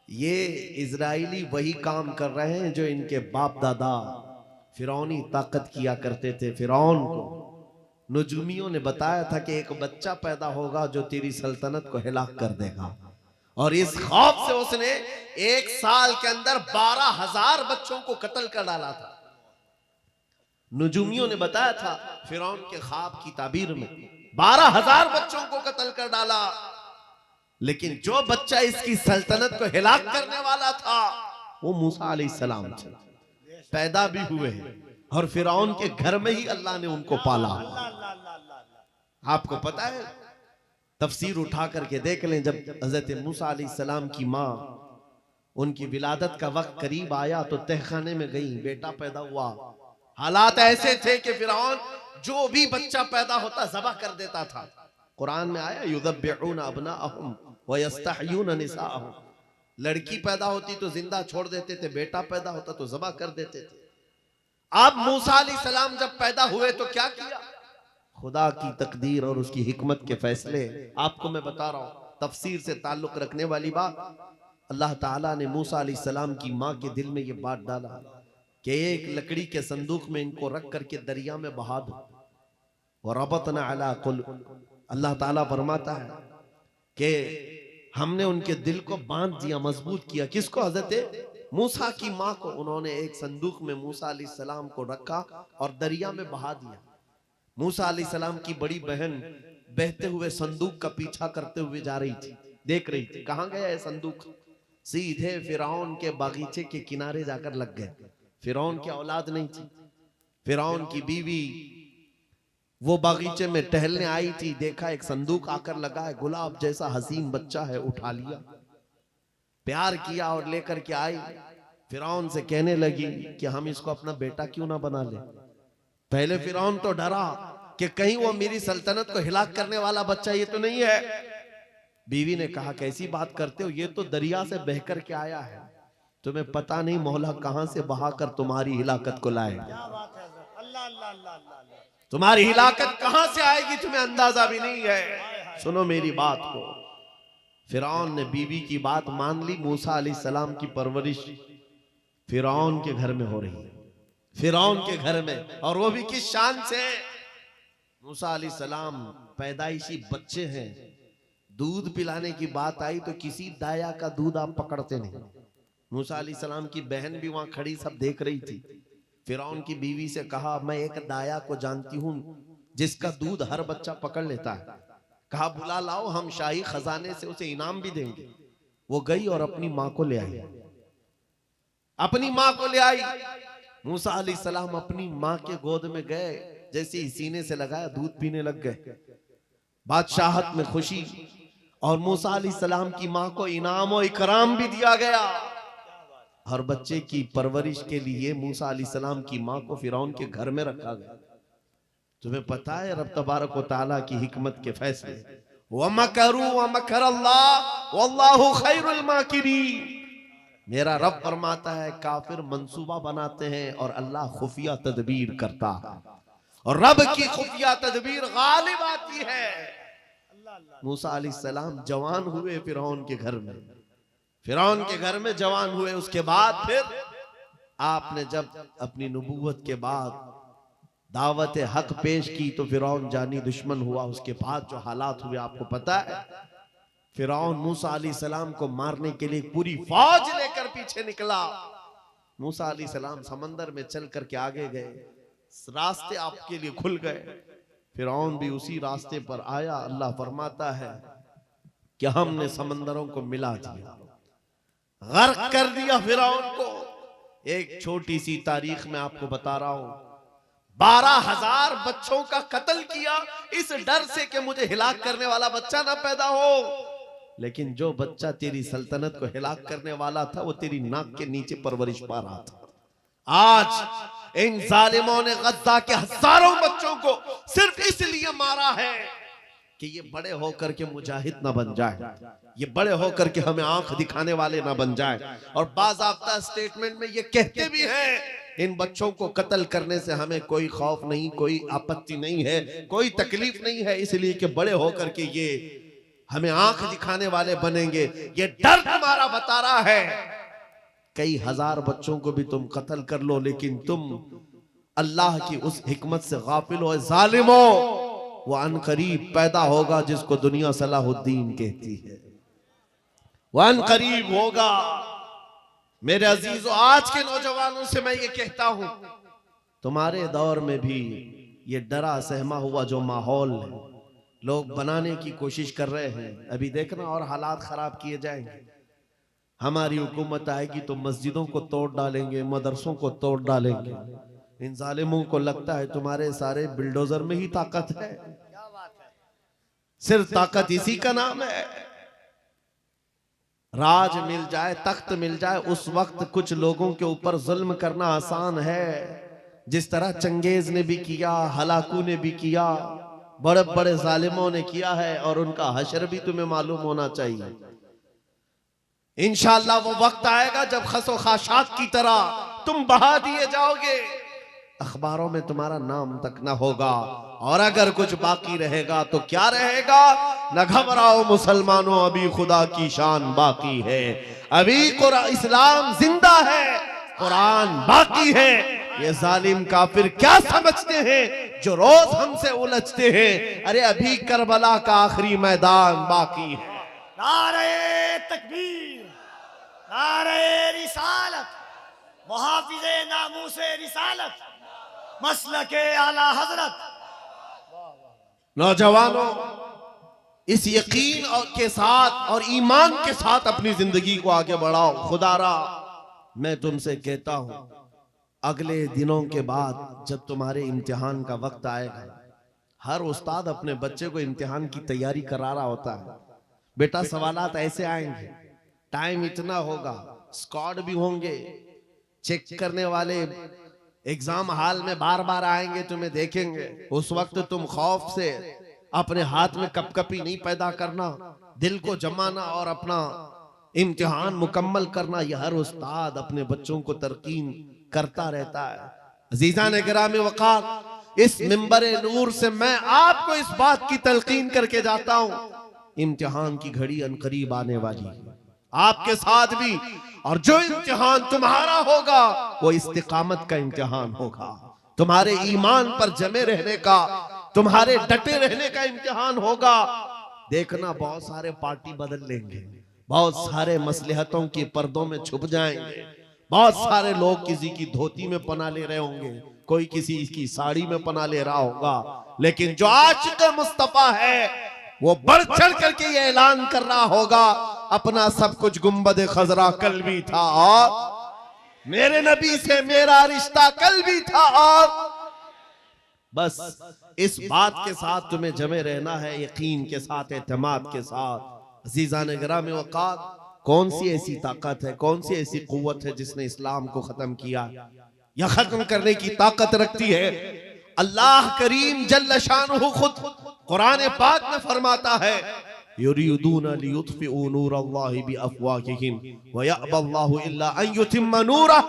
ये इजराइली वही काम कर रहे हैं जो इनके बाप दादा फिरौनी ताकत किया करते थे। फिरौन को नजूमियों ने बताया था कि एक बच्चा पैदा होगा जो तेरी सल्तनत को हिलाक कर देगा, और इस खौफ से उसने एक साल के अंदर 12,000 बच्चों को कत्ल कर डाला था। नजूमियों ने बताया था फिरौन के ख्वाब की ताबीर में 12,000 बच्चों को कत्ल कर डाला, लेकिन जो बच्चा इसकी सल्तनत को हिलाक करने वाला था वो मूसा अलैहिस्सलाम थे। पैदा भी हुए हैं और फिरौन के घर में ही अल्लाह ने उनको पाला। आपको पता है, तफसीर उठा करके देख लें, जब हजरत मूसा अलैहिस्सलाम की माँ, उनकी विलादत का वक्त करीब आया तो तहखाने में गई, बेटा पैदा हुआ। हालात ऐसे थे कि फिरौन जो भी बच्चा पैदा होता ज़बह कर देता था। कुरान में आया युज़ब्बिऊना अब्नाअहुम व यस्तहयूना निसाअहुम, लड़की पैदा होती तो जिंदा छोड़ देते थे, बेटा पैदा होता तो ज़बह कर देते थे। अब मूसा अलैहिस्सलाम जब पैदा हुए तो क्या किया? खुदा की तकदीर और उसकी हिकमत के फैसले आपको मैं बता रहा हूं, तफसीर से ताल्लुक रखने वाली बात। अल्लाह ताला ने मूसा अलैहिस्सलाम की माँ के दिल में ये बात डाला कि एक लकड़ी के संदूक में इनको रख करके दरिया में बहा दो। और रबतना अला कुलूब, अल्लाह ताला फरमाता है कि हमने उनके दिल को बांध दिया, मजबूत किया। किसको? हजरत मूसा की माँ को। उन्होंने एक संदूक में मूसा अलैहिस्सलाम को रखा और दरिया में बहा दिया। मूसा अलैहिस्सलाम की बड़ी बहन बहते हुए संदूक का पीछा करते हुए जा रही थी, देख रही थी कहां गया है संदूक। सीधे फिरौन के बागीचे के किनारे जाकर लग गए। फिरौन की औलाद नहीं थी, फिरौन की बीवी वो बागीचे में टहलने आई थी, देखा एक संदूक आकर लगा है, गुलाब जैसा हसीन बच्चा है, उठा लिया, प्यार किया और लेकर के आई। फिरौन से कहने लगी कि हम इसको अपना बेटा क्यों ना बना ले। पहले फिरौन तो डरा कि कहीं वो मेरी सल्तनत को हिलाक करने वाला बच्चा ये तो नहीं है। बीवी ने कहा कैसी बात करते हो, ये तो दरिया से बहकर के आया है, तुम्हें पता नहीं मौला कहां से बहाकर तुम्हारी हिलाकत को लाए। तुम्हारी हिलाकत कहां से आएगी तुम्हें अंदाजा भी नहीं है। सुनो मेरी बात को। फिरौन ने बीवी की बात मान ली। मूसा अलैहिस्सलाम की परवरिश फिरौन के घर में हो रही है, फिरौन के घर में, और वो भी किस शान से। मूसा अलैहिस्सलाम पैदाइशी बच्चे हैं, दूध पिलाने की बात आई तो किसी दाया का दूध आप पकड़ते नहीं। मूसा अलैहिस्सलाम की बहन भी वहां खड़ी सब देख रही थी। फिरौन की बीवी से कहा मैं एक दाया को जानती हूं जिसका दूध हर बच्चा पकड़ लेता है। कहा बुला लाओ, हम शाही खजाने से उसे इनाम भी देंगे। वो गई और अपनी माँ को ले आई, अपनी माँ को ले आई। मूसा अलैहिस्सलाम अपनी माँ के गोद में गए, जैसे ही सीने से लगाया दूध पीने लग गए। बादशाहत में खुशी, और मूसा अलैहिस्सलाम की माँ को इनाम और इकराम भी दिया गया। हर बच्चे की परवरिश के लिए मूसा अलैहिस्सलाम की माँ को फिरौन के घर में रखा गया। तुम्हें पता है रब तबारक व तआला की हिकमत के फैसले। वमकरू वमकरल्लाह वल्लाहु खैरुल माकिरीन। मेरा रब फरमाता है काफिर मंसूबा बनाते हैं और अल्लाह खुफिया तदबीर करता है, और रब की खुफिया तदबीर गालिब आती है। मूसा अलैहिस्सलाम जवान हुए फिरौन के घर में, फिरौन के घर में जवान हुए। उसके बाद फिर आपने जब अपनी नबूवत के बाद दावत हक पेश की तो फिरौन जानी दुश्मन हुआ। उसके बाद जो हालात हुए आपको पता है। फिरौन मूसा अलैहिस्सलाम को मारने के लिए पूरी फौज लेकर पीछे निकला। मूसा अलैहिस्सलाम समंदर में चल करके आगे गए, रास्ते आपके लिए खुल गए। फिरौन भी उसी रास्ते पर आया। अल्लाह फरमाता है कि हमने समंदरों को मिला दिया, गर्क कर दिया फिरौन को। एक छोटी सी तारीख में आपको बता रहा हूं, 12,000 बच्चों का कत्ल किया इस डर से कि मुझे हिलाक करने वाला बच्चा ना पैदा हो। लेकिन जो बच्चा तेरी सल्तनत को हिलाक करने वाला था वो तेरी नाक के नीचे परवरिश पा रहा था। आज इन जालिमों ने गद्दा के हजारों बच्चों को सिर्फ इसलिए मारा है कि ये बड़े होकर के मुजाहिद ना बन जाए, ये बड़े होकर के हमें आंख दिखाने वाले ना बन जाए। और बाज़ाब्ता स्टेटमेंट में ये कहते भी हैं इन बच्चों को कत्ल करने से हमें कोई खौफ नहीं, कोई आपत्ति नहीं है, कोई तकलीफ नहीं है, इसलिए कि बड़े होकर के ये हमें आंख दिखाने वाले बनेंगे। ये डर तुम्हारा बता रहा है कई हजार बच्चों को भी तुम कत्ल कर लो, लेकिन तुम अल्लाह की उस हिकमत से गाफिल हो जालिमो। वो अनकरीब पैदा होगा जिसको दुनिया सलाहुद्दीन कहती है, वो अनकरीब होगा। मेरे अजीजों, आज के नौजवानों से मैं ये कहता हूं, तुम्हारे दौर में भी ये डरा सहमा हुआ जो माहौल है, लोग बनाने की कोशिश कर रहे हैं। अभी देखना और हालात खराब किए जाएंगे। हमारी हुकूमत आएगी तो मस्जिदों को तोड़ डालेंगे, मदरसों को तोड़ डालेंगे। इन जालिमों को लगता है तुम्हारे सारे बिल्डोजर में ही ताकत है। सिर्फ ताकत इसी का नाम है। राज मिल जाए, तख्त मिल जाए, उस वक्त कुछ लोगों के ऊपर जुल्म करना आसान है। जिस तरह चंगेज ने भी किया, हलाकू ने भी किया, बड़े बड़े जालिमों ने किया है, और उनका हशर भी तुम्हें मालूम होना चाहिए। इंशाअल्लाह वो वक्त आएगा जब खसो खाशात की तरह तुम बहा दिए जाओगे, अखबारों में तुम्हारा नाम तक ना होगा। और अगर कुछ बाकी रहेगा तो क्या रहेगा? न घबराओ मुसलमानों, अभी खुदा की शान बाकी है। अभी इस्लाम जिंदा है, कुरान बाकी है। ये जालिम काफिर क्या समझते हैं जो रोज हमसे उलझते हैं? अरे अभी करबला का आखिरी मैदान बाकी है। नारे तकबीर, नारे रिसालत, मुहाफिज़े नामूसे रिसालत, मसलके आला हजरत। नौजवानों, इस यकीन के साथ और ईमान के साथ अपनी जिंदगी को आगे बढ़ाओ। खुदारा मैं तुमसे कहता हूं, अगले दिनों के बाद जब तुम्हारे इम्तिहान का वक्त आएगा, हर उस्ताद अपने बच्चे को इम्तिहान की तैयारी करा रहा होता है। बेटा सवालात ऐसे आएंगे, टाइम इतना होगा, स्क्वाड भी होंगे, चेक करने वाले एग्जाम हॉल में बार बार आएंगे, तुम्हें देखेंगे। उस वक्त तुम खौफ से अपने हाथ में कपकपी नहीं पैदा करना, दिल को जमाना और अपना इम्तिहान मुकम्मल करना। यह हर उस्ताद अपने बच्चों को तरकीन करता रहता है। अजीज़ान गिरामी वक़ार, इस मिंबरे नूर से मैं आपको इस बात की तलकीन करके जाता हूं, इम्तिहान की घड़ी अनकरीब आने वाली है, आपके साथ भी। और जो इम्तिहान तुम्हारा होगा वो इस्तिकामत का इम्तिहान होगा, तुम्हारे ईमान पर जमे रहने का, तुम्हारे डटे रहने का इम्तिहान होगा। देखना बहुत सारे पार्टी बदल लेंगे, बहुत सारे मसलहतों के पर्दों में छुप जाएंगे, बहुत सारे लोग किसी की धोती में पनाह ले रहे होंगे, कोई किसी की साड़ी में पनाह ले रहा होगा, लेकिन जो आशिक मुस्तफा है वो बढ़ चढ़ करके ये ऐलान कर रहा होगा, अपना सब कुछ गुंबद खजरा कल भी था और मेरे नबी से मेरा रिश्ता कल भी था। और बस इस बात के साथ तुम्हें जमे रहना है, यकीन के साथ, एतमाद के साथ। अज़ीज़ान गिरामी वक़ार, कौन सी ऐसी ताकत है, कौन सी ऐसी कुव्वत है जिसने इस्लाम को खत्म किया या खत्म करने की ताकत रखती है? अल्लाह करीम जल्ल शानुहु खुद कुरान पाक में फरमाता है, युरीदूना लियुत्फिउ नूरल्लाहि बिअफ़वाहिहिम व यअबल्लाहु इल्ला अन युतिम्मा नूरह।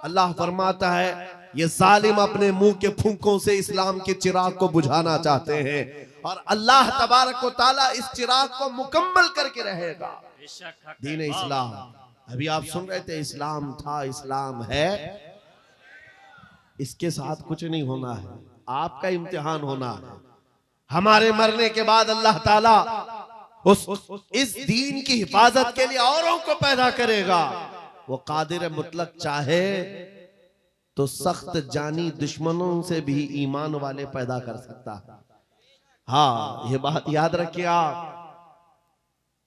अल्लाह फरमाता है, ये जालिम अपने मुंह के फूंकों से इस्लाम के चिराग को बुझाना चाहते हैं, और अल्लाह तबारक व तआला इस चिराग को मुकम्मल करके रहेगा। दीन इस्लाम, अभी आप सुन रहे थे, इस्लाम था, इस्लाम है, इसके साथ कुछ नहीं होना है, आपका इम्तिहान होना है। हमारे मरने के बाद अल्लाह ताला इस दीन की हिफाजत के लिए औरों को पैदा करेगा। वो कादिर मुतलक चाहे तो सख्त जानी दुश्मनों से भी ईमान वाले पैदा कर सकता है। हाँ, ये बात याद रखिए आप।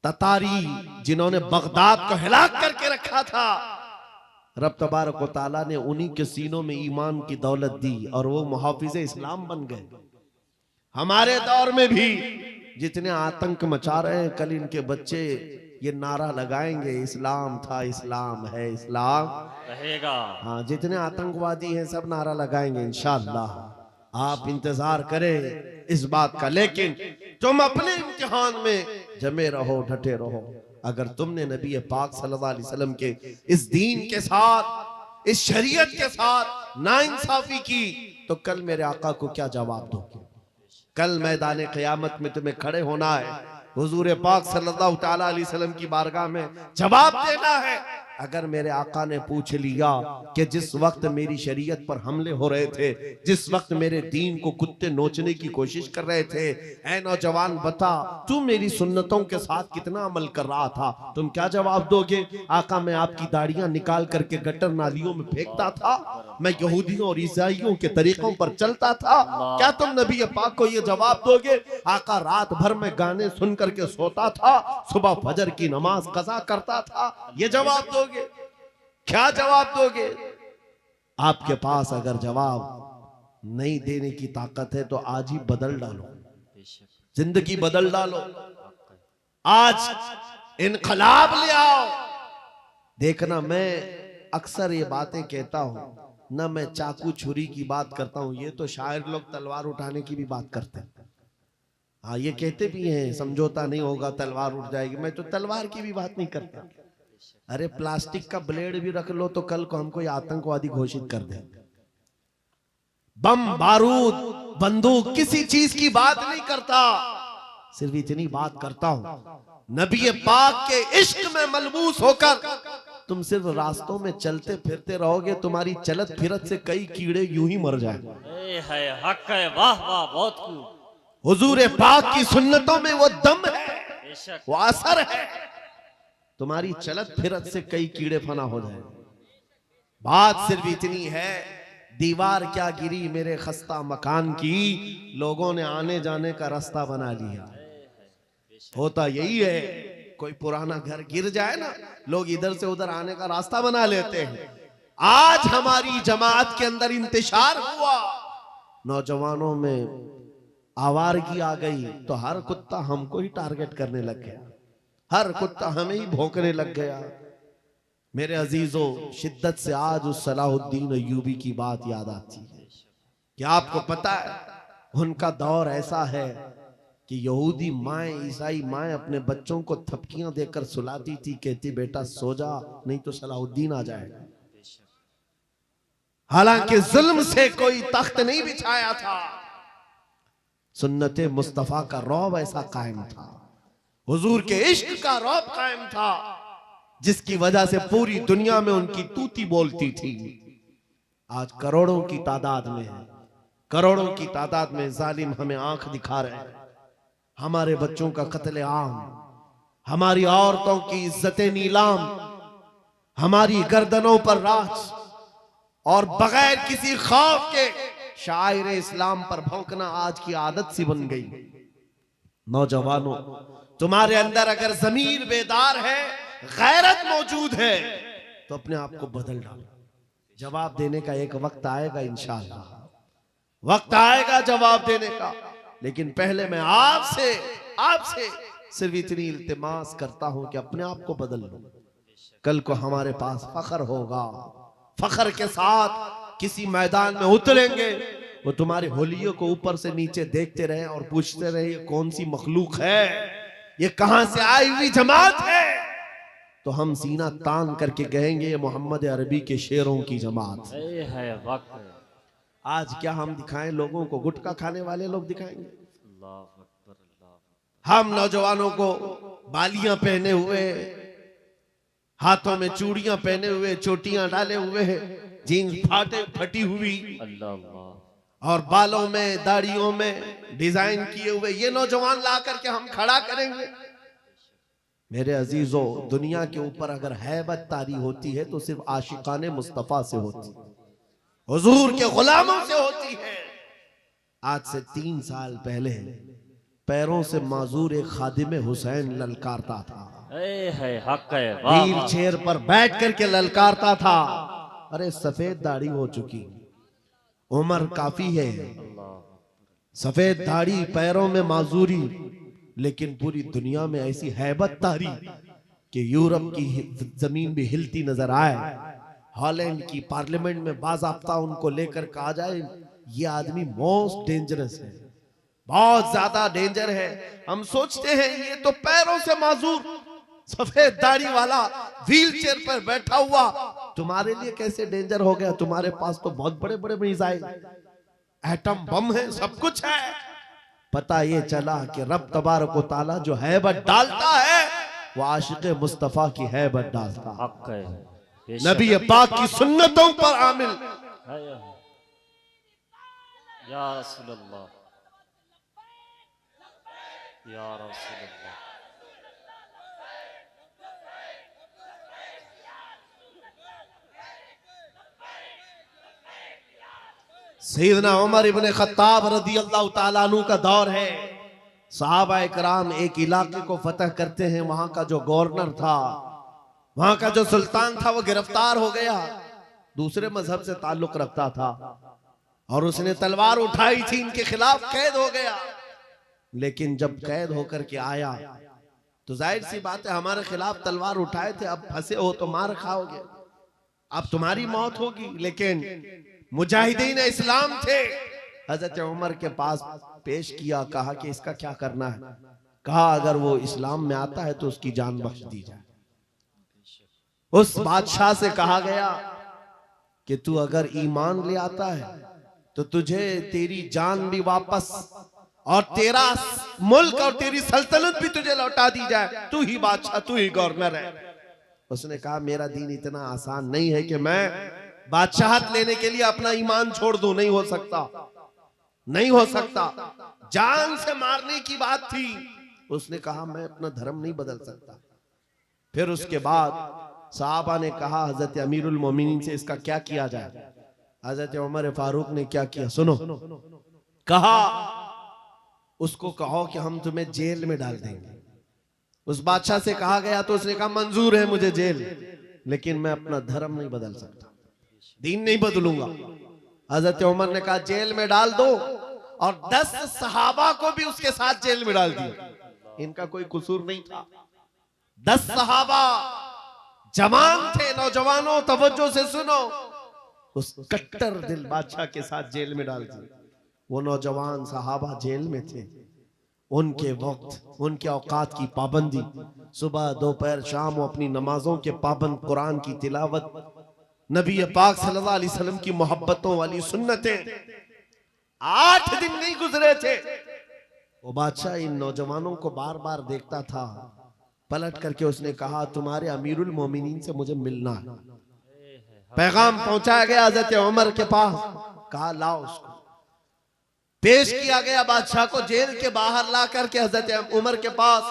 ततारी जिन्होंने बगदाद को हिलाक करके रखा था, रब तबारक व तआला ने उन्हीं के सीनों में ईमान की दौलत दी और वो मुहाफिज़े इस्लाम बन गए। हमारे दौर में भी जितने आतंक मचा रहे हैं, कल इनके बच्चे ये नारा लगाएंगे, इस्लाम था, इस्लाम है, इस्लाम रहेगा। हाँ, जितने आतंकवादी हैं सब नारा लगाएंगे इंशाअल्लाह। आप इंतजार करें इस बात का, लेकिन तुम अपने इम्तिहान में जमे रहो, डटे रहो। अगर तुमने नबी पाक सल्लल्लाहु अलैहि वसल्लम के इस दीन के साथ, इस शरीयत के साथ नाइंसाफी की, तो कल मेरे आका को क्या जवाब दोगे? कल मैदान क़यामत में तुम्हें खड़े होना है। हुजूर पाक सल्लल्लाहु ताला अलैहि वसल्लम की बारगाह में जवाब देना है। अगर मेरे आका ने पूछ लिया कि जिस वक्त मेरी शरीयत पर हमले हो रहे थे, जिस वक्त मेरे दीन को कुत्ते नोचने की कोशिश कर रहे थे, ऐ नौजवान बता तू मेरी सुन्नतों के साथ कितना अमल कर रहा था, तुम क्या जवाब दोगे? आका मैं आपकी दाढ़ियां निकाल करके गटर नालियों में फेंकता था, मैं यहूदियों और ईसाइयों के तरीकों पर चलता था, क्या तुम नबी पाक को ये जवाब दोगे? आका रात भर में गाने सुन करके सोता था, सुबह फजर की नमाज कज़ा करता था, ये जवाब दोगे? क्या जवाब दोगे? आपके पास अगर जवाब नहीं देने की ताकत है तो आज ही बदल डालो, जिंदगी बदल डालो, आज इनकलाब ले आओ। देखना मैं अक्सर ये बातें कहता हूं ना, मैं चाकू छुरी की बात करता हूं, ये तो शायर लोग तलवार उठाने की भी बात करते हैं। हाँ ये कहते भी हैं समझौता नहीं होगा तलवार उठ जाएगी, मैं तो तलवार की भी बात नहीं करता। अरे प्लास्टिक का ब्लेड भी रख लो तो कल को हमको आतंकवादी घोषित कर दे। बम बारूद बंदूक किसी चीज की बात नहीं करता, सिर्फ इतनी बात करता हूं नबी पाक के इश्क में मलबूस होकर तुम सिर्फ रास्तों में चलते फिरते रहोगे, तुम्हारी चलत फिरत से कई कीड़े यूं ही मर जाएंगे। हक है, वाह वाह, बहुत खूब। हुजूर पाक की सुन्नतों में वो दम है, वो असर है, तुम्हारी चलत फिरत से कई कीड़े फना हो जाए। बात सिर्फ इतनी है, दीवार क्या गिरी मेरे खस्ता मकान की, लोगों ने आने जाने का रास्ता बना लिया। होता यही है, कोई पुराना घर गिर जाए ना, लोग इधर से उधर आने का रास्ता बना लेते हैं। आज हमारी जमात के अंदर इंतशार हुआ, नौजवानों में आवारगी आ गई तो हर कुत्ता हमको ही टारगेट करने लग गया, हर कुत्ता हमें ही भौंकने लग गया। मेरे अजीजों, शिद्दत से आज उस सलाहुद्दीन अय्यूबी की बात याद आती है। क्या आपको पता है उनका दौर ऐसा है कि यहूदी माएँ, ईसाई माएँ अपने बच्चों को थपकियां देकर सुलाती थी, कहती बेटा सो जा नहीं तो सलाहुद्दीन आ जाएगा। हालांकि जुल्म से कोई तख्त नहीं बिछाया था, सुन्नते मुस्तफा का रौब ऐसा कायम था, हुजूर के इश्क का रौब कायम था, जिसकी वजह से पूरी दुनिया में उनकी तूती बोलती थी। आज करोड़ों की तादाद में है, करोड़ों की तादाद में जालिम हमें आंख दिखा रहे हैं। हमारे बच्चों का कत्ले आम, हमारी औरतों की इज्जतें नीलाम, हमारी गर्दनों पर राज, और बगैर किसी खौफ के शायर इस्लाम पर भौंकना आज की आदत सी बन गई। नौजवानों, तुम्हारे अंदर अगर ज़मीर बेदार है, गैरत मौजूद है, तो अपने आप को बदल डालो। जवाब देने का एक वक्त आएगा, इंशाअल्लाह वक्त आएगा जवाब देने का। लेकिन पहले मैं आपसे सिर्फ इतनी इल्तिमास करता हूं कि अपने आप को बदल लो। कल को हमारे पास फख्र होगा, फख्र के साथ किसी मैदान में उतरेंगे, वो तुम्हारे होलियों को ऊपर से नीचे देखते रहे और पूछते रहे ये कौन सी मखलूक है, ये कहां से आई हुई जमात है, तो हम सीना तान करके कहेंगे ये मोहम्मद अरबी के शेरों की जमात है। आज क्या हम दिखाएं लोगों को? गुटखा खाने वाले लोग दिखाएंगे। हम नौजवानों को बालियां पहने हुए, हाथों में चूड़ियां पहने हुए, चोटियां डाले हुए, जीन्स फटी हुई और बालों में दाढ़ियों में डिजाइन किए हुए ये नौजवान ला करके हम खड़ा करेंगे। मेरे अजीजों, दुनिया के ऊपर अगर हैबत तारी होती है तो सिर्फ आशिकाने मुस्तफा से होती है, हुजूर के गुलामों से होती है। आज से 3 साल पहले पैरों से माजूर एक खादिम हुसैन ललकारता था, व्हील चेयर पर बैठ करके ललकारता था। अरे सफेद दाढ़ी हो चुकी, उम्र काफी है, सफेद दाढ़ी, पैरों में माजूरी, लेकिन पूरी दुनिया में ऐसी हैबत तारी कि यूरोप की जमीन भी हिलती नजर आए। हॉलैंड की पार्लियामेंट में बाज़ाब्ता उनको लेकर कहा जाए ये आदमी मोस्ट डेंजरस है, बहुत ज्यादा डेंजर है। हम सोचते हैं ये तो पैरों से माजूर सफेद दाढ़ी वाला व्हील चेयर पर बैठा हुआ तुम्हारे लिए कैसे डेंजर हो गया? तुम्हारे पास तो बहुत बड़े बड़े मिसाइल, एटम बम है, सब कुछ है। पता ये चला कि रब तबारक व तआला जो हैबत डालता है वो आशिक मुस्तफा की हैबत डालता है। हक है, नबी पाक की सुन्नतों पर आमिल। या रसूल अल्लाह, या रसूल अल्लाह। सैयदना उमर इब्ने खत्ताब रज़ी अल्लाह तआला अन्हु का दौर है। सहाबा इकराम एक इलाके को फतह करते हैं। वहां का जो गवर्नर था, वहां का जो सुल्तान था, वो गिरफ्तार हो गया। दूसरे मजहब से ताल्लुक रखता था और उसने तलवार उठाई थी, इनके खिलाफ कैद हो गया। लेकिन जब कैद होकर के आया तो जाहिर सी बात है, हमारे खिलाफ तलवार उठाए थे, अब फंसे हो तो मार खाओगे, अब तुम्हारी मौत होगी। लेकिन मुजाहिदीन इस्लाम थे, हजरत उमर के पास पेश किया, कहा कि इसका क्या करना है। कहा अगर वो इस्लाम में आता है तो उसकी जान बख्श दी जाए। उस बादशाह से कहा गया कि तू अगर ईमान ले आता है तो तुझे तेरी जान भी वापस और तेरा मुल्क और तेरी सल्तनत भी तुझे लौटा दी जाए, तू ही बादशाह, तू ही गवर्नर है। उसने कहा मेरा दीन इतना आसान नहीं है कि मैं बादशाहत लेने के लिए अपना ईमान छोड़ दूं, नहीं हो सकता, नहीं हो सकता। जान से मारने की बात थी। उसने कहा मैं अपना धर्म नहीं बदल सकता। फिर उसके बाद साहबा ने कहा हजरत अमीरुल मोमिनीन से इसका क्या किया जाए। हजरत उमर फारूक ने क्या किया सुनो। कहा उसको कहो कि हम तुम्हें जेल में डाल देंगे। उस बादशाह से कहा गया तो उसने कहा मंजूर है मुझे जेल, लेकिन मैं अपना धर्म नहीं बदल सकता, दीन नहीं बदलूंगा। हजरत उमर ने कहा जेल में डाल दो और 10 सहाबा को भी उसके साथ जेल में डाल दिया। इनका कोई कसूर नहीं था। 10 सहाबा जवान थे, नौजवानों तवज्जो से सुनो, उस कट्टर दिल बादशाह के साथ जेल में डाल दिए। वो नौजवान सहाबा जेल में थे। उनके वक्त, उनके औकात की पाबंदी, सुबह दोपहर शाम वो अपनी नमाजों के पाबंद, कुरान की तिलावत, नबी पाक सल्लल्लाहु अलैहि वसल्लम की मोहब्बतों वाली सुन्नतें। 8 दिन नहीं गुजरे थे, वो बादशाह इन नौजवानों को बार बार देखता था। पलट करके उसने कहा तुम्हारे अमीरुल मोमिनीन से मुझे मिलना है। पैगाम पहुंचाया गया हजरत उमर के पास। कहा लाओ उसको। पेश किया गया बादशाह को, जेल के बाहर ला करके हजरत उमर के पास।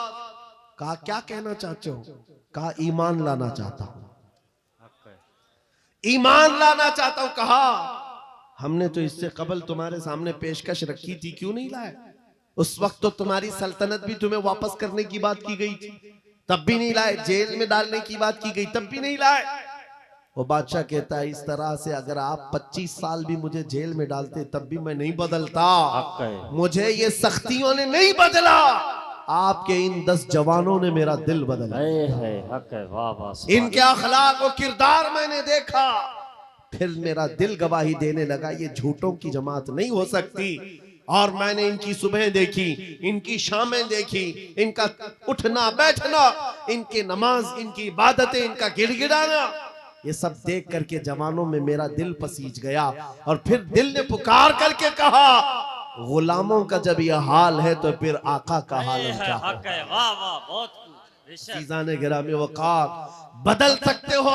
कहा क्या कहना चाहते हो। कहा ईमान लाना चाहता हूं, ईमान लाना चाहता हूं। कहा हमने तो इससे कबल तुम्हारे सामने पेशकश रखी थी, क्यों नहीं लाए। उस वक्त तो तुम्हारी सल्तनत भी तुम्हें वापस करने की बात की गई थी, तब भी नहीं लाए। जेल में डालने की बात की गई, तब भी नहीं लाए। वो बादशाह कहता है इस तरह से अगर आप 25 साल भी मुझे जेल में डालते तब भी मैं नहीं बदलता। मुझे ये सख्तियों ने नहीं बदला, आपके इन 10 जवानों ने मेरा दिल बदला। इनके अखलाक और किरदार मैंने देखा, फिर मेरा दिल गवाही देने लगा ये झूठों की जमात नहीं हो सकती। और मैंने इनकी सुबह देखी, इनकी शामें देखी, इनका उठना बैठना, इनकी नमाज, इनकी इबादतें, इनका गिड़गिड़ाना, ये सब देख करके जवानों में मेरा दिल पसीज गया। और फिर दिल ने पुकार करके कहा गुलामों का जब यह हाल है तो फिर आका का हाल क्या है। वाह वाह, बहुत चीज़ाने गिरामी वक़ार। बदल सकते हो,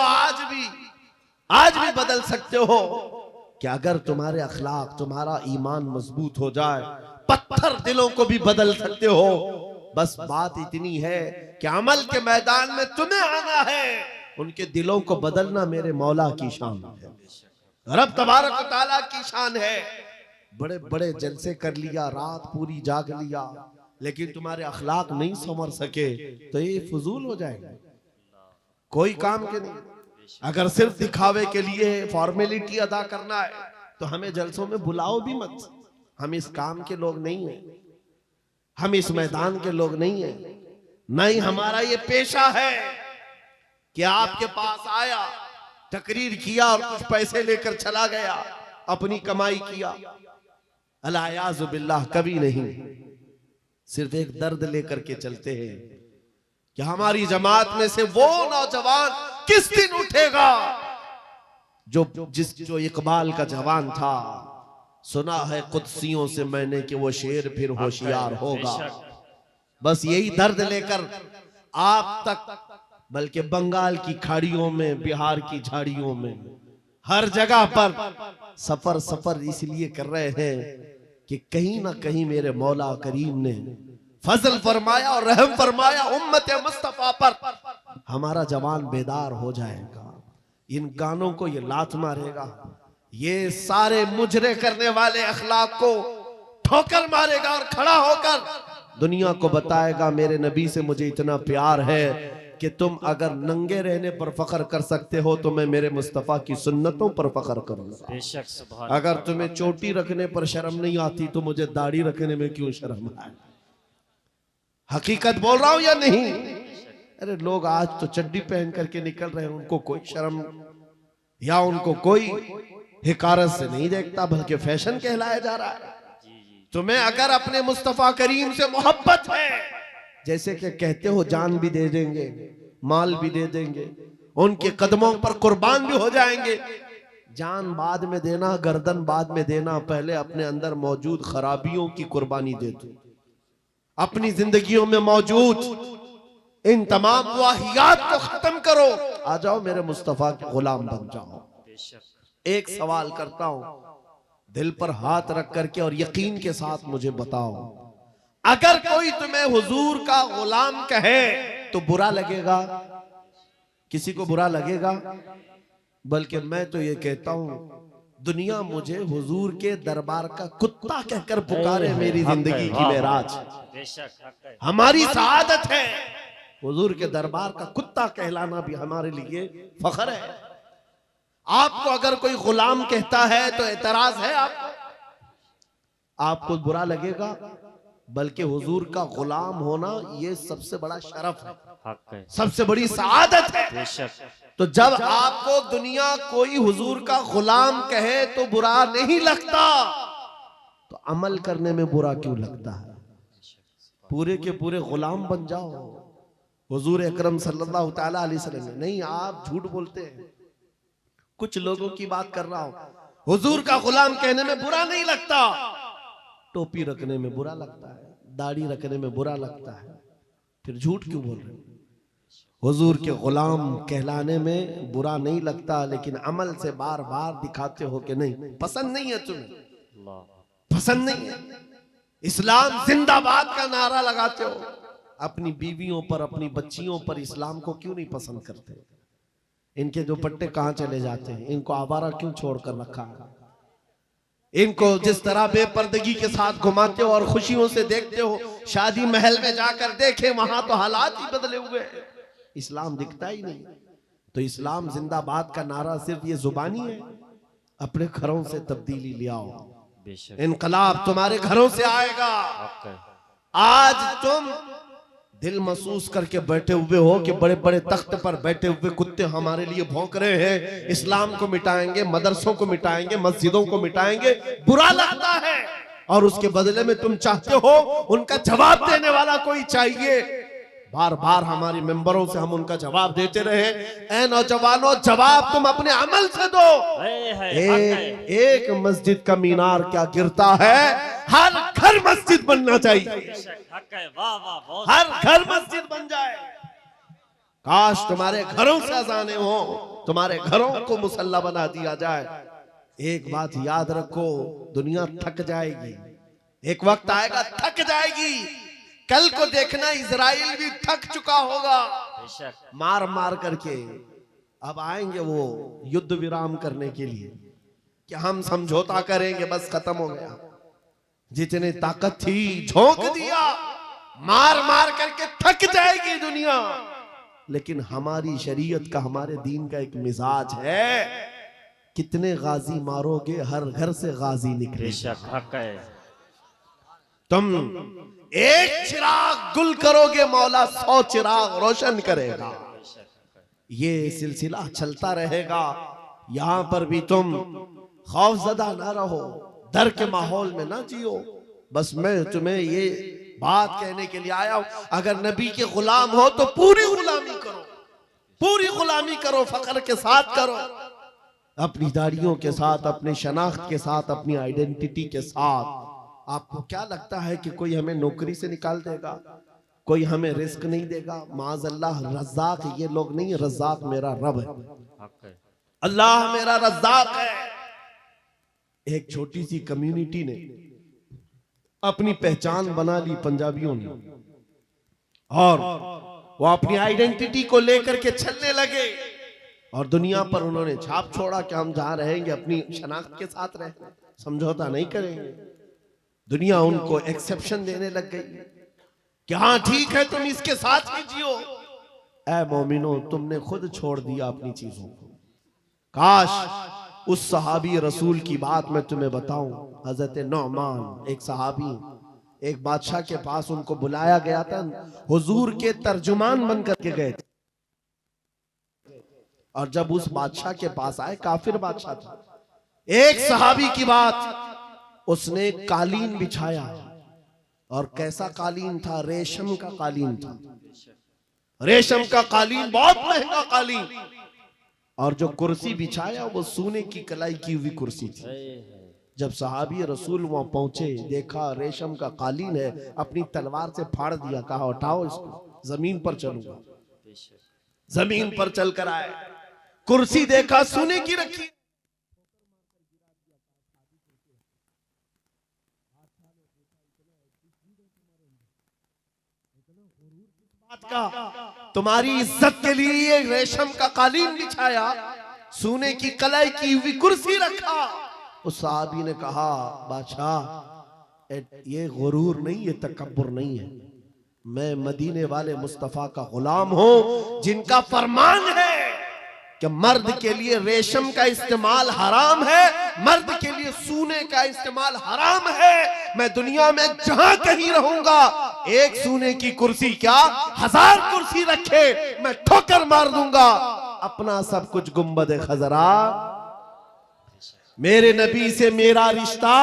आज भी बदल सकते हो कि अगर तुम्हारे अखलाक, तुम्हारा ईमान मजबूत हो जाए, पत्थर दिलों को भी बदल सकते हो। बस बात इतनी है कि अमल के मैदान में तुम्हें आना है, उनके दिलों को बदलना मेरे मौला की शान है, रब तबारक व तआला की शान है। बड़े बड़े जलसे कर लिया, रात पूरी जाग लिया, लेकिन तुम्हारे अखलाक नहीं संवर सके तो ये फजूल हो जाएगा, कोई काम के नहीं। अगर सिर्फ दिखावे के लिए फॉर्मेलिटी अदा करना है तो हमें जलसों में बुलाओ भी मत। हम इस काम के लोग नहीं हैं, हम इस मैदान के लोग नहीं हैं। नहीं, हमारा ये पेशा है कि आपके पास आया, तकरीर किया और कुछ पैसे लेकर चला गया, अपनी कमाई किया। अलायाज़ु बिल्लाह, कभी नहीं। सिर्फ एक दर्द लेकर के चलते हैं कि हमारी जमात में से वो नौजवान किस दिन उठेगा जो इकबाल का जवान था, सुना है कुदसियों से मैंने कि वो शेर फिर होशियार होगा। बेशक। बस यही दर्द लेकर आप तक, बल्कि बंगाल की खाड़ियों में, बिहार की झाड़ियों में, हर जगह पर सफर सफर इसलिए कर रहे हैं कि कहीं ना कहीं मेरे मौला करीम ने फजल फरमाया और रहम फरमाया उम्मत मुस्तफा पर, हमारा जवान बेदार हो जाएगा। इन गानों को ये लात मारेगा, ये सारे मुजरे करने वाले अखलाक को ठोकर मारेगा और खड़ा होकर दुनिया को बताएगा मेरे नबी से मुझे इतना प्यार है कि तुम अगर नंगे रहने पर फख्र कर सकते हो तो मैं मेरे मुस्तफा की सुन्नतों पर फख्र करूंगा। बेशक सुभान। अगर तुम्हें चोटी रखने पर शर्म नहीं आती तो मुझे दाढ़ी रखने में क्यों शर्म आए? हकीकत बोल रहा हूं या नहीं? अरे लोग आज तो चड्डी पहन करके निकल रहे हैं, उनको कोई शर्म या उनको कोई हिकारत से नहीं देखता, बल्कि फैशन कहलाया जा रहा है। तुम्हें अगर अपने मुस्तफा करीम से मोहब्बत है, जैसे कि कहते हो जान भी दे देंगे, माल भी दे देंगे, उनके कदमों पर कुर्बान भी हो जाएंगे। जान बाद में देना, गर्दन बाद में देना, पहले अपने अंदर मौजूद खराबियों की कुर्बानी दे दो। अपनी जिंदगियों में मौजूद इन तमाम वाहियात को खत्म करो, आ जाओ मेरे मुस्तफा के गुलाम बन जाओ। एक सवाल करता हूं, दिल पर हाथ रख करके और यकीन के साथ मुझे बताओ, अगर कोई तुम्हें हुजूर का गुलाम कहे तो बुरा लगेगा? किसी को बुरा लगेगा? बल्कि मैं तो ये कहता हूं, दुनिया मुझे हुजूर के दरबार का कुत्ता कहकर पुकारे, मेरी जिंदगी की मेराज। बेशक हमारी सआदत है, हुजूर के दरबार का कुत्ता कहलाना भी हमारे लिए फख्र है। आपको अगर कोई गुलाम कहता है तो एतराज है आपको बुरा लगेगा? बल्कि हुजूर का गुलाम होना ये सबसे बड़ा शरफ है, सबसे बड़ी सआदत है। बेशक। तो जब आपको दुनिया कोई हुजूर का गुलाम कहे तो बुरा नहीं लगता, तो अमल करने में बुरा क्यों लगता है? पूरे के पूरे गुलाम बन जाओ हुजूर अकरम सल्लल्लाहु तआला अलैहि वसल्लम। नहीं, आप झूठ बोलते हैं। कुछ लोगों की बात कर रहा हूं, हुजूर का गुलाम कहने में बुरा नहीं लगता, टोपी रखने में बुरा लगता है, दाढ़ी रखने में बुरा लगता है, फिर झूठ क्यों बोल रहे? हुजूर के गुलाम कहलाने में बुरा नहीं लगता, लेकिन अमल से बार बार दिखाते हो कि नहीं, पसंद नहीं है तुम्हें, पसंद नहीं है। इस्लाम जिंदाबाद का नारा लगाते हो, अपनी बीवियों पर, अपनी बच्चियों पर इस्लाम को क्यों नहीं पसंद करते? इनके दुपट्टे कहां चले जाते हैं? इनको आवारा क्यों छोड़कर रखा है? इनको जिस तरह बेपर्दगी के साथ घुमाते हो और खुशियों से देखते हो, शादी महल में जाकर देखे वहां तो हालात ही बदले हुए हैं, इस्लाम दिखता ही नहीं। तो इस्लाम जिंदाबाद का नारा सिर्फ ये जुबानी है? अपने घरों से तब्दीली ले आओ, इनकलाब तुम्हारे घरों से आएगा। आज तुम दिल महसूस करके बैठे हुए हो कि बड़े बड़े तख्त पर बैठे हुए कुत्ते हमारे लिए भौंक रहे हैं, इस्लाम को मिटाएंगे, मदरसों को मिटाएंगे, मस्जिदों को मिटाएंगे, बुरा लगता है। और उसके बदले में तुम चाहते हो उनका जवाब देने वाला कोई चाहिए। बार बार हमारी मेंबरों से हम उनका जवाब देते रहे। ऐ नौजवानों, जवाब तुम अपने अमल से दो। एक मस्जिद का मीनार क्या गिरता है, हर घर मस्जिद बनना चाहिए, हर घर मस्जिद बन जाए। काश तुम्हारे घरों से अजाने हो, तुम्हारे घरों को मुसल्ला बना दिया जाए। एक बात याद रखो, दुनिया थक जाएगी, एक वक्त आएगा थक जाएगी। कल को देखना इजराइल भी थक चुका होगा मार मार करके। अब आएंगे वो युद्ध विराम करने के लिए कि हम समझौता करेंगे, बस खत्म हो गया। जितनी ताकत थी झोंक दिया, मार मार करके थक जाएगी दुनिया। लेकिन हमारी शरीयत का, हमारे दीन का एक मिजाज है, कितने गाजी मारोगे हर घर से गाजी निकले। तुम एक चिराग गुल करोगे, मौला 100 चिराग रोशन करेगा। ये सिलसिला चलता रहेगा। यहां पर भी तुम खौफजदा ना रहो, डर के माहौल में ना जियो। बस मैं तुम्हें ये बात कहने के लिए आया हूं, अगर नबी के गुलाम हो तो पूरी गुलामी करो, पूरी गुलामी करो, फख्र के साथ करो। अपनी दाढ़ियों के साथ, अपने शनाख्त के साथ, अपनी आइडेंटिटी के साथ। आपको क्या लगता है कि कोई हमें नौकरी से निकाल देगा, कोई हमें रिस्क नहीं देगा? माज़अल्लाह रज़्ज़ाक़ ये लोग नहीं, रज़्ज़ाक़ मेरा रब है, हक है। अल्लाह मेरा रज़्ज़ाक़ है। एक छोटी सी कम्युनिटी ने अपनी पहचान बना ली पंजाबियों ने, और वो अपनी आइडेंटिटी को लेकर के चलने लगे और दुनिया पर उन्होंने छाप छोड़ा कि हम जहां रहेंगे अपनी शनाख्त के साथ रहेंगे, समझौता नहीं करेंगे। दुनिया उनको एक्सेप्शन देने लग गई कि हाँ ठीक है, तुम इसके साथ ही जियो। ऐ मोमिनो, तुमने खुद छोड़ दिया अपनी चीजों को। काश उस सहाबी रसूल की बात मैं तुम्हें बताऊं। हजरत नौमान एक सहाबी, एक बादशाह के पास उनको बुलाया गया था, हुजूर के तर्जुमान बन करके गए थे। और जब उस बादशाह के पास आए, काफिर बादशाह था, एक सहाबी की बात, उसने कालीन बिछाया। और कैसा कालीन था? रेशम का कालीन था। रेशम का कालीन, बहुत महंगा कालीन। और जो कुर्सी बिछाया वो सोने की कलाई की हुई कुर्सी थी। जब सहाबी रसूल वहां पहुंचे, देखा रेशम का कालीन है, अपनी तलवार से फाड़ दिया, कहा उठाओ इसको, जमीन पर चलूंगा। जमीन पर चलकर आए, कुर्सी देखा सोने की रखी। तुम्हारी इज्जत के लिए ये रेशम का कालीन बिछाया, सोने की कलाई की हुई कुर्सी रखा। उस साहबी ने कहा, बादशाह ये गुरूर नहीं, ये तकब्बुर नहीं है। मैं मदीने वाले मुस्तफा का गुलाम हूं, जिनका फरमान है कि मर्द के लिए रेशम का इस्तेमाल हराम है, मर्द के लिए सोने का इस्तेमाल हराम है। मैं दुनिया में जहां कहीं रहूंगा, एक सोने की कुर्सी क्या 1000 कुर्सी रखे, मैं ठोकर मार दूंगा। अपना सब कुछ गुंबद खजरा, मेरे नबी से मेरा रिश्ता।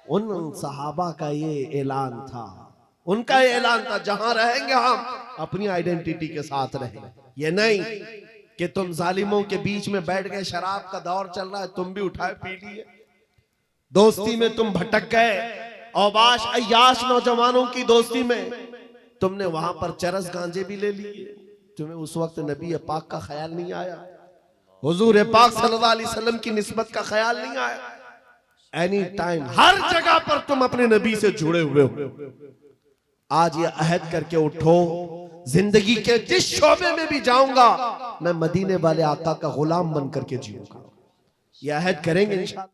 उन सहाबा का ये ऐलान था, उनका ये ऐलान था, जहां रहेंगे हम अपनी आइडेंटिटी के साथ रहेंगे। ये नहीं कि तुम जालिमों के बीच में बैठ गए, शराब का दौर चल रहा है, तुम भी उठाए पी लिए। दोस्ती में तुम भटक गए, औबाश अय्याश नौजवानों की दोस्ती में तुमने वहां पर चरस गांजे भी ले लिए। तुम्हें उस वक्त नबी पाक का ख्याल नहीं आया, हुजूर पाक सल्लल्लाहु अलैहि वसल्लम की निस्बत का ख्याल नहीं आया। एनी टाइम, हर जगह पर तुम अपने नबी से जुड़े हुए हो। आज ये अहद करके उठो, जिंदगी के जिस शोबे में भी जाऊंगा, मैं मदीने वाले आका का गुलाम बन करके जीऊंगा। ये अहद करेंगे इंशाअल्लाह।